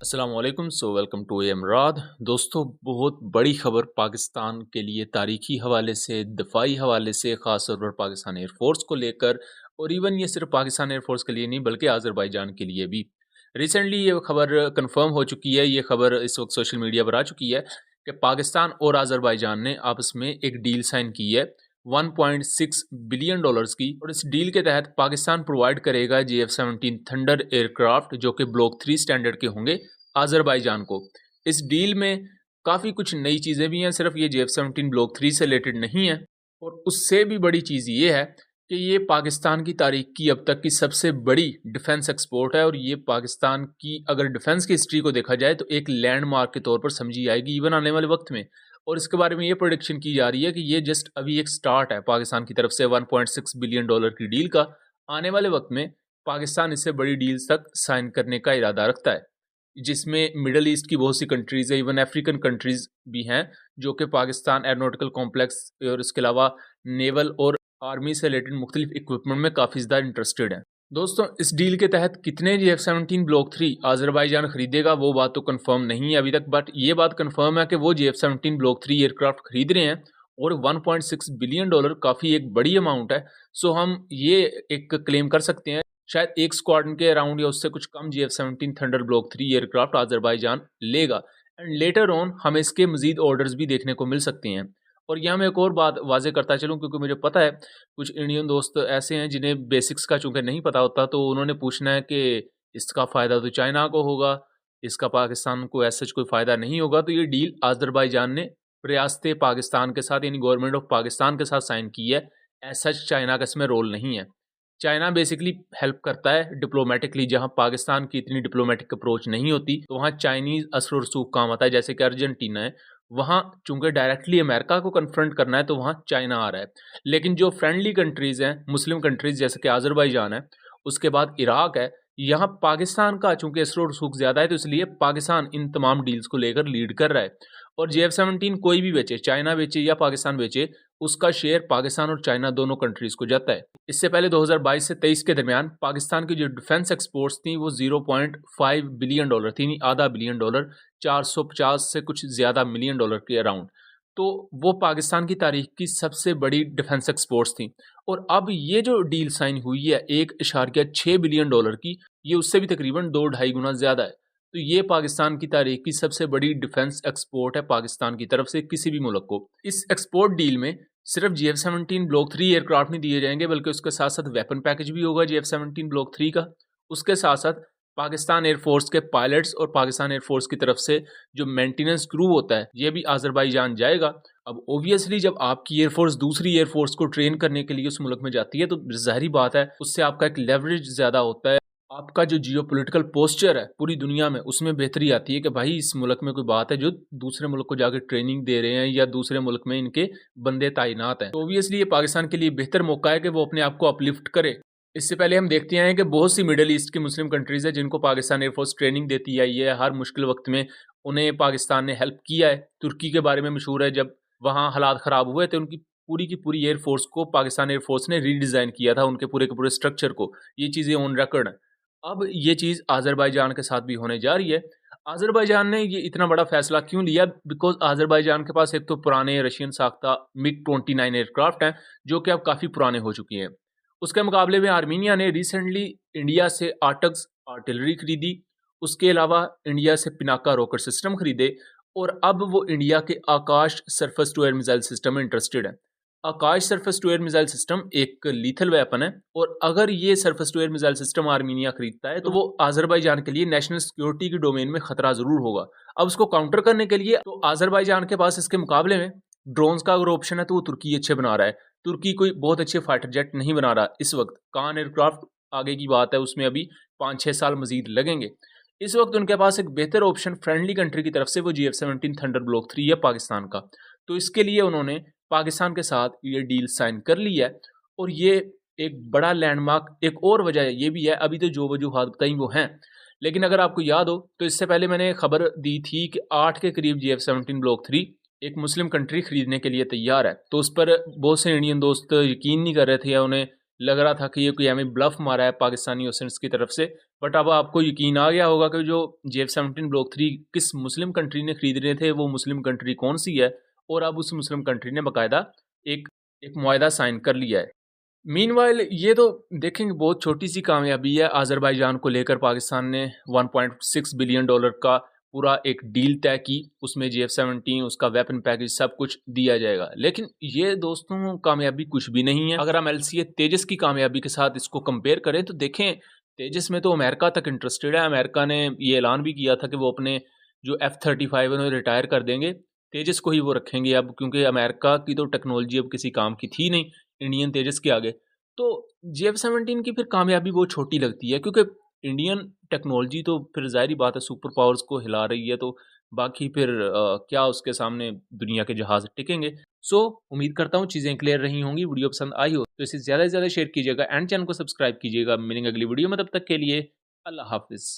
अस्सलामुअलैकुम welcome to इमराद। दोस्तों, बहुत बड़ी खबर पाकिस्तान के लिए तारीखी हवाले से, दफाई हवाले से, ख़ास तौर पर पाकिस्तान एयरफोर्स को लेकर। और इवन ये सिर्फ पाकिस्तान एयरफोर्स के लिए नहीं बल्कि आज़रबाईजान के लिए भी। रिसेंटली ये खबर कंफर्म हो चुकी है, ये खबर इस वक्त सोशल मीडिया पर आ चुकी है कि पाकिस्तान और आज़रबाईजान ने आपस में एक डील साइन की है 1.6 बिलियन डॉलर्स की। और इस डील के तहत पाकिस्तान प्रोवाइड करेगा JF-17 थंडर एयरक्राफ्ट जो कि ब्लॉक 3 स्टैंडर्ड के होंगे आज़रबाईजान को। इस डील में काफ़ी कुछ नई चीज़ें भी हैं, सिर्फ ये JF-17 ब्लॉक 3 से रिलेटेड नहीं है। और उससे भी बड़ी चीज़ ये है कि ये पाकिस्तान की तारीख की अब तक की सबसे बड़ी डिफेंस एक्सपोर्ट है। और ये पाकिस्तान की अगर डिफेंस की हिस्ट्री को देखा जाए तो एक लैंडमार्क के तौर पर समझी जाएगी इवन आने वाले वक्त में। और इसके बारे में ये प्रोडिक्शन की जा रही है कि ये जस्ट अभी एक स्टार्ट है पाकिस्तान की तरफ से 1.6 बिलियन डॉलर की डील का। आने वाले वक्त में पाकिस्तान इससे बड़ी डील्स तक साइन करने का इरादा रखता है, जिसमें मिडल ईस्ट की बहुत सी कंट्रीज़ है, इवन अफ्रीकन कंट्रीज़ भी हैं जो कि पाकिस्तान एरोनॉटिकल कॉम्प्लेक्स और इसके अलावा नेवल और आर्मी से रिलेटेड मुख्तलिफ इक्विपमेंट में काफ़ी ज़्यादा इंटरेस्टेड हैं। दोस्तों, इस डील के तहत कितने JF-17 ब्लॉक 3 आज़रबाईजान खरीदेगा वो बात तो कंफर्म नहीं है अभी तक, बट ये बात कंफर्म है कि वो JF-17 ब्लॉक 3 एयरक्राफ्ट खरीद रहे हैं। और 1.6 बिलियन डॉलर काफ़ी एक बड़ी अमाउंट है। सो हम ये एक क्लेम कर सकते हैं शायद एक स्क्वाड्रन के अराउंड या उससे कुछ कम JF-17 thunder block 3 aircraft Azerbaijan लेगा। एंड लेटर ऑन हमें इसके मज़ीद ऑर्डर्स भी देखने को मिल सकते हैं। और यहाँ मैं एक और बात वाज़ेह करता चलूँ, क्योंकि मुझे पता है कुछ इंडियन दोस्त ऐसे हैं जिन्हें बेसिक्स का चूँकि नहीं पता होता, तो उन्होंने पूछना है कि इसका फ़ायदा तो चाइना को होगा, इसका पाकिस्तान को ऐसा कोई फ़ायदा नहीं होगा। तो ये डील आज़रबाईजान ने रियासत पाकिस्तान के साथ यानी गवर्नमेंट ऑफ पाकिस्तान के साथ साइन की है। एज़ सच चाइना का इसमें रोल नहीं है। चाइना बेसिकली हेल्प करता है डिप्लोमेटिकली, जहाँ पाकिस्तान की इतनी डिप्लोमेटिक अप्रोच नहीं होती तो वहाँ चाइनीज़ असर रसूख काम आता है। जैसे कि अर्जेंटीना है, वहाँ चूंकि डायरेक्टली अमेरिका को कन्फ्रंट करना है तो वहाँ चाइना आ रहा है। लेकिन जो फ्रेंडली कंट्रीज़ हैं, मुस्लिम कंट्रीज़ जैसे कि आज़रबाईजान है, उसके बाद इराक है, यहाँ पाकिस्तान का चूंकि असर रसूख ज़्यादा है तो इसलिए पाकिस्तान इन तमाम डील्स को लेकर लीड कर रहा है। और JF-17 कोई भी बेचे, चाइना बेचे या पाकिस्तान बेचे, उसका शेयर पाकिस्तान और चाइना दोनों कंट्रीज़ को जाता है। इससे पहले 2022 से 23 के दरमियान पाकिस्तान की जो डिफेंस एक्सपोर्ट्स थी वो 0.5 बिलियन डॉलर थी, नहीं आधा बिलियन डॉलर, 450 से कुछ ज़्यादा मिलियन डॉलर के अराउंड। तो वो पाकिस्तान की तारीख की सबसे बड़ी डिफेंस एक्सपोर्ट्स थी। और अब ये जो डील साइन हुई है 1.6 बिलियन डॉलर की, ये उससे भी तकरीबन 2-2.5 गुना ज़्यादा है। तो ये पाकिस्तान की तारीख की सबसे बड़ी डिफेंस एक्सपोर्ट है पाकिस्तान की तरफ से किसी भी मुल्क को। इस एक्सपोर्ट डील में सिर्फ JF-17 ब्लॉक 3 एयरक्राफ्ट नहीं दिए जाएंगे, बल्कि उसके साथ साथ वेपन पैकेज भी होगा JF-17 ब्लॉक 3 का। उसके साथ साथ पाकिस्तान एयरफोर्स के पायलट्स और पाकिस्तान एयरफोर्स की तरफ से जो मेंटेनेंस क्रू होता है ये भी आज़रबाईजान जाएगा। अब ओबियसली जब आपकी एयरफोर्स दूसरी एयरफोर्स को ट्रेन करने के लिए उस मुल्क में जाती है तो ज़ाहिरी बात है उससे आपका एक लेवरेज ज़्यादा होता है। आपका जो जियोपॉलिटिकल पोस्चर है पूरी दुनिया में उसमें बेहतरी आती है कि भाई इस मुल्क में कोई बात है जो दूसरे मुल्क को जाकर ट्रेनिंग दे रहे हैं या दूसरे मुल्क में इनके बंदे तैनात हैं। तो ओबियसली ये पाकिस्तान के लिए बेहतर मौका है कि वो अपने आप को अपलिफ्ट करे। इससे पहले हम देखते हैं कि बहुत सी मिडल ईस्ट की मुस्लिम कंट्रीज़ है जिनको पाकिस्तान एयरफोर्स ट्रेनिंग देती आई है, हर मुश्किल वक्त में उन्हें पाकिस्तान ने हेल्प किया है। तुर्की के बारे में मशहूर है, जब वहाँ हालात ख़राब हुए थे उनकी पूरी की पूरी एयरफोर्स को पाकिस्तान एयरफोर्स ने रीडिज़ाइन किया था, उनके पूरे के पूरे स्ट्रक्चर को। ये चीज़ें ऑन रिकॉर्ड हैं। अब ये चीज़ आज़रबाईजान के साथ भी होने जा रही है। आज़रबाईजान ने ये इतना बड़ा फ़ैसला क्यों लिया? बिकॉज़ आज़रबाईजान के पास एक तो पुराने रशियन साख्ता मिग-29 एयरक्राफ्ट हैं, जो कि अब काफ़ी पुराने हो चुके हैं। उसके मुकाबले में आर्मीनिया ने रिसेंटली इंडिया से आर्टक्स आर्टिलरी खरीदी, उसके अलावा इंडिया से पिनाका रॉकेट सिस्टम खरीदे, और अब वो इंडिया के Akash surface to air missile system में इंटरेस्टेड है। Akash surface to air missile system एक लीथल वेपन है, और अगर ये surface to air missile system Armenia खरीदता है तो वो आज़रबाईजान के लिए नेशनल सिक्योरिटी के डोमेन में खतरा ज़रूर होगा। अब उसको काउंटर करने के लिए तो आज़रबाईजान के पास इसके मुकाबले में ड्रोन्स का अगर ऑप्शन है तो वो तुर्की अच्छे बना रहा है। तुर्की कोई बहुत अच्छे फाइटर जेट नहीं बना रहा इस वक्त। कान एयरक्राफ्ट आगे की बात है, उसमें अभी 5-6 साल मजीद लगेंगे। इस वक्त उनके पास एक बेहतर ऑप्शन फ्रेंडली कंट्री की तरफ से वो JF-17 थंडर ब्लॉक 3 है पाकिस्तान का। तो इसके लिए उन्होंने पाकिस्तान के साथ ये डील साइन कर ली है। और ये एक बड़ा लैंडमार्क, एक और वजह ये भी है, अभी तो जो वजूहात बताई वो हैं, लेकिन अगर आपको याद हो तो इससे पहले मैंने खबर दी थी कि 8 के करीब JF-17 ब्लॉक 3 एक मुस्लिम कंट्री खरीदने के लिए तैयार है। तो उस पर बहुत से इंडियन दोस्त यकीन नहीं कर रहे थे या उन्हें लग रहा था कि ये कोई हमें ब्लफ मारा है पाकिस्तानी ओसेंट्स की तरफ से। बट अब आपको यकीन आ गया होगा कि जो JF-17 ब्लॉक 3 किस मुस्लिम कंट्री ने खरीदने थे, वो मुस्लिम कंट्री कौन सी है, और अब उस मुस्लिम कंट्री ने बाकायदा एक एक मुआहदा साइन कर लिया है। मीनवाइल ये तो देखेंगे बहुत छोटी सी कामयाबी है। अज़रबैजान को लेकर पाकिस्तान ने $1.6 बिलियन का पूरा एक डील तय की, उसमें JF-17 उसका वेपन पैकेज सब कुछ दिया जाएगा। लेकिन ये दोस्तों कामयाबी कुछ भी नहीं है। अगर हम LCA तेजस की कामयाबी के साथ इसको कंपेयर करें तो देखें, तेजस में तो अमेरिका तक इंटरेस्टेड है। अमेरिका ने ये ऐलान भी किया था कि वो अपने जो F-35 है उन्हें रिटायर कर देंगे, तेजस को ही वो रखेंगे अब, क्योंकि अमेरिका की तो टेक्नोलॉजी अब किसी काम की थी नहीं इंडियन तेजस के आगे। तो JF-17 की फिर कामयाबी बहुत छोटी लगती है, क्योंकि इंडियन टेक्नोलॉजी तो फिर ज़ाहिर-सी बात है सुपर पावर्स को हिला रही है, तो बाकी फिर क्या उसके सामने दुनिया के जहाज़ टिकेंगे। सो उम्मीद करता हूँ चीज़ें क्लियर रही होंगी, वीडियो पसंद आई हो तो इसे ज़्यादा से ज़्यादा शेयर कीजिएगा एंड चैनल को सब्सक्राइब कीजिएगा। मिलेंगे अगली वीडियो में, तब तक के लिए अल्लाह हाफ़िज़।